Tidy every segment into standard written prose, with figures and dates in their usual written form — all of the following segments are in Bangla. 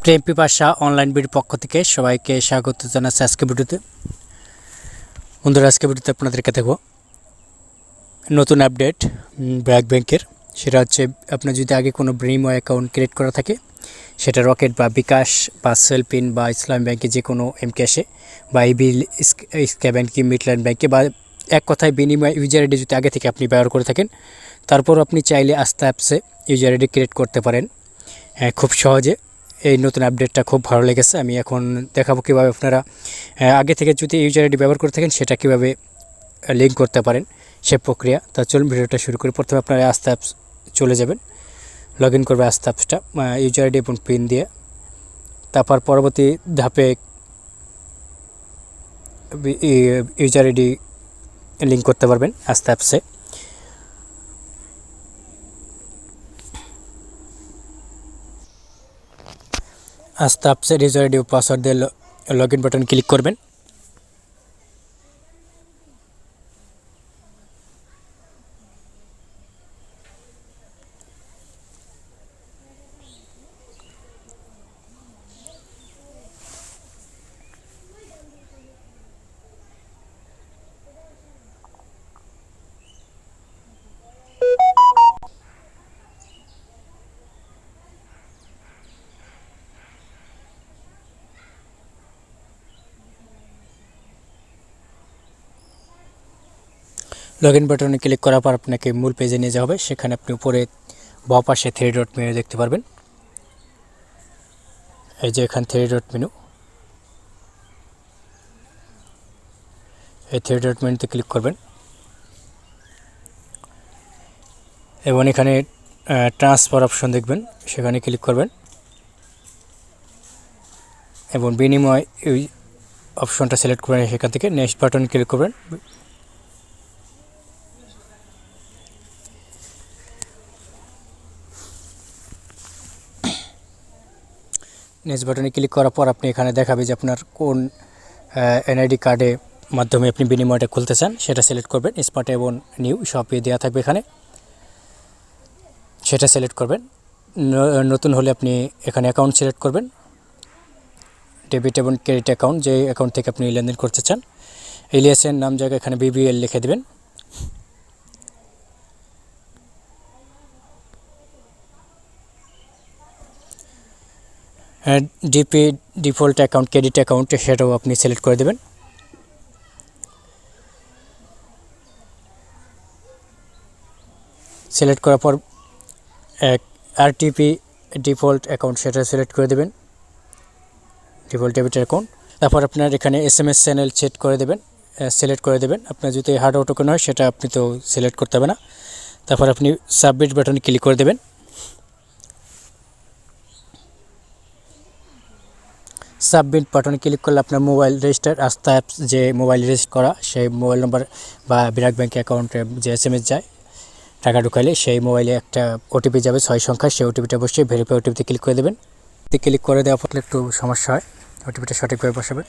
প্রেমপিপাসা অনলাইন বিডির পক্ষ থেকে সবাইকে স্বাগত জানাচ্ছি আজকে ভিডিওতে। বন্ধুরা, আজকে ভিডিওতে আপনাদেরকে দেখব নতুন আপডেট ব্র্যাক ব্যাংকের। সেটা হচ্ছে আপনার যদি আগে কোনো বিনিময় অ্যাকাউন্ট ক্রিয়েট করা থাকে, সেটা রকেট বা বিকাশ বা সেলপিন বা ইসলাম ব্যাংকে যে কোনো এমক্যাশে বা ইবিল স্ক্যাব ব্যাংকে মিডল্যান্ড ব্যাংকে বা এক কথায় বিনিময় ইউজার আইডি যদি আগে থেকে আপনি ব্যবহার করে থাকেন, তারপর আপনি চাইলে আস্তে অ্যাপসে ইউজার আইডি ক্রিয়েট করতে পারেন খুব সহজে। এই নতুন আপডেটটা খুব ভালো লেগেছে। আমি এখন দেখাবো কীভাবে আপনারা আগে থেকে যদি ইউজার আইডি ব্যবহার করে থাকেন সেটা কীভাবে লিঙ্ক করতে পারেন সে প্রক্রিয়া। তা চলুন ভিডিওটা শুরু করি। প্রথমে আপনারা আস্তে অ্যাপস চলে যাবেন, লগ ইন করবে আস্তে অ্যাপসটা ইউজার আইডি এবং পিন দিয়ে। তারপর পরবর্তী ধাপে ইউজার আইডি লিঙ্ক করতে পারবেন আস্তে অ্যাপসে। আস্তে অ্যাপসের ইউজার আইডি ও পাসওয়ার্ড দিয়ে লগ ইন বাটন ক্লিক করবেন। লগ ইন বাটনে ক্লিক করার পর আপনাকে মূল পেজে নিয়ে যাওয়া হবে। সেখানে আপনি উপরে বাঁ পাশে 3 ডট মেনু দেখতে পারবেন। এই যে এখানে 3 ডট মেনু, এই 3 ডট মেনুতে ক্লিক করবেন এবং এখানে ট্রান্সফার অপশন দেখবেন, সেখানে ক্লিক করবেন এবং বিনিময় এই অপশনটা সিলেক্ট করবেন। সেখান থেকে নেক্সট বাটন ক্লিক করবেন। নেক্সট বাটনে ক্লিক করার পর আপনি এখানে দেখাবে যে আপনার কোন এনআইডি কার্ডের মাধ্যমে আপনি বিনিময়টা খুলতে চান, সেটা সিলেক্ট করবেন। স্মার্ট এবং নিউ সবই দেওয়া থাকবে এখানে, সেটা সিলেক্ট করবেন। নতুন হলে আপনি এখানে অ্যাকাউন্ট সিলেক্ট করবেন, ডেবিট এবং ক্রেডিট অ্যাকাউন্ট, যে অ্যাকাউন্ট থেকে আপনি লেনদেন করতে চান। ইলিয়াসের নাম জায়গায় এখানে বিবিএল লিখে দেবেন। DP default account credit account, সেটাও আপনি সিলেক্ট করে দেবেন। সিলেক্ট করার পর আরটিপি ডিফল্ট অ্যাকাউন্ট, সেটা সিলেক্ট করে দেবেন, ডিফল্ট ডেবিট অ্যাকাউন্ট। তারপর আপনার এখানে এসএমএস চ্যানেল সেট করে দেবেন, সিলেক্ট করে দেবেন। আপনার যদি হার্ড টোকেন হয় সেটা আপনি তো সিলেক্ট করতে হবে না। তারপর আপনি সাবমিট বাটনে ক্লিক করে দেবেন। সাবমিট বাটনে ক্লিক করলে আপনার মোবাইল রেজিস্টার আস্থা অ্যাপস, যে মোবাইল রেজিস্টার করা সেই মোবাইল নম্বর বা ব্র্যাক ব্যাংক অ্যাকাউন্টে যে এসএমএস যায় টাকা ঢুকাইলে, সেই মোবাইলে একটা ওটিপি যাবে 6 সংখ্যা। সেই ওটিপিটা অবশ্যই ভেরিফাই ওটিপিতে ক্লিক করে দেবেন। ক্লিক করে দেওয়ার ফলে একটু সমস্যা হয়, ওটিপিটা সঠিকভাবে বসাবেন।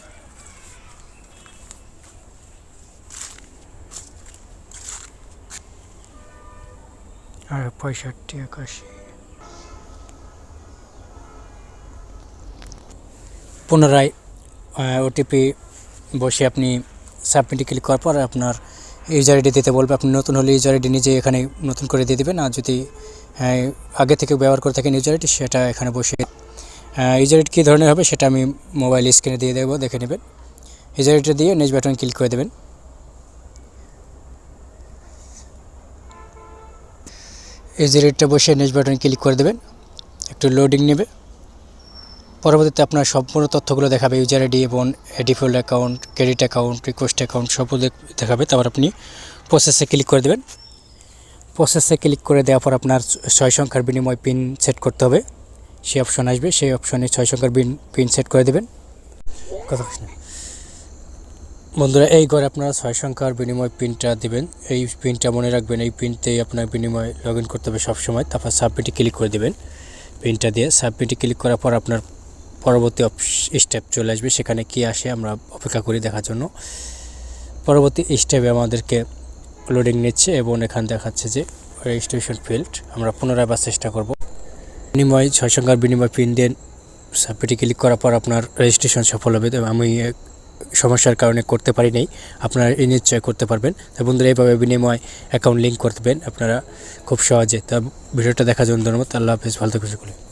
আর 6581 পুনরায় ওটিপি বসে আপনি সাবমিটে ক্লিক করার পর আপনার ইউজার আইডি দিতে বলবে। আপনি নতুন হলে ইউজার আইডি নিজে এখানে নতুন করে দিয়ে দেবেন, আর যদি আগে থেকে ব্যবহার করে থাকেন ইউজার আইডি, সেটা এখানে বসে ইউজার আইডি কী ধরনের হবে সেটা আমি মোবাইল স্ক্রিনে দিয়ে দেবো, দেখে নেবেন। ইউজার আইডিটা দিয়ে নেক্সট বাটন ক্লিক করে দেবেন। ইউজার আইডিটা বসে নেক্সট বাটন ক্লিক করে দেবেন, একটু লোডিং নেবে। পরবর্তীতে আপনার সম্পূর্ণ তথ্যগুলো দেখাবে, ইউজার আইডি এবং default account, credit account, request account সব দেখাবে। তারপর আপনি প্রসেসে ক্লিক করে দেবেন। প্রসেসে ক্লিক করে দেওয়ার পর আপনার 6 সংখ্যার বিনিময় পিন সেট করতে হবে, সেই অপশন আসবে। সেই অপশনে 6 সংখ্যার পিন সেট করে দেবেন। বন্ধুরা, এই ঘরে আপনারা 6 সংখ্যার বিনিময় পিনটা দেবেন। এই পিনটা মনে রাখবেন, এই পিনতেই আপনার বিনিময় লগ ইন করতে হবে সবসময়। তারপর সাবমিটে ক্লিক করে দেবেন পিনটা দিয়ে। সাবমিটে ক্লিক করার পর আপনার পরবর্তী স্টেপ চলে আসবে, সেখানে কি আসে আমরা অপেক্ষা করি দেখার জন্য। পরবর্তী স্টেপে আমাদেরকে লোডিং নিচ্ছে এবং এখানে দেখাচ্ছে যে রেজিস্ট্রেশন ফিল্ড। আমরা পুনরায় চেষ্টা করব। বিনিময় 6 সংখ্যার বিনিময় পিন দিয়ে সাবমিটে ক্লিক করার পর আপনার রেজিস্ট্রেশন সফল হবে। তো আমি সমস্যার কারণে করতে পারি নাই, আপনারা নিশ্চয় করতে পারবেন। তো বন্ধুরা, এইভাবে বিনিময় অ্যাকাউন্ট লিঙ্ক করতে পারবেন আপনারা খুব সহজে। তা ভিডিওটা দেখার জন্য ধন্যবাদ। আল্লাহ হাফেজ, ভালো থাকুন সকলে।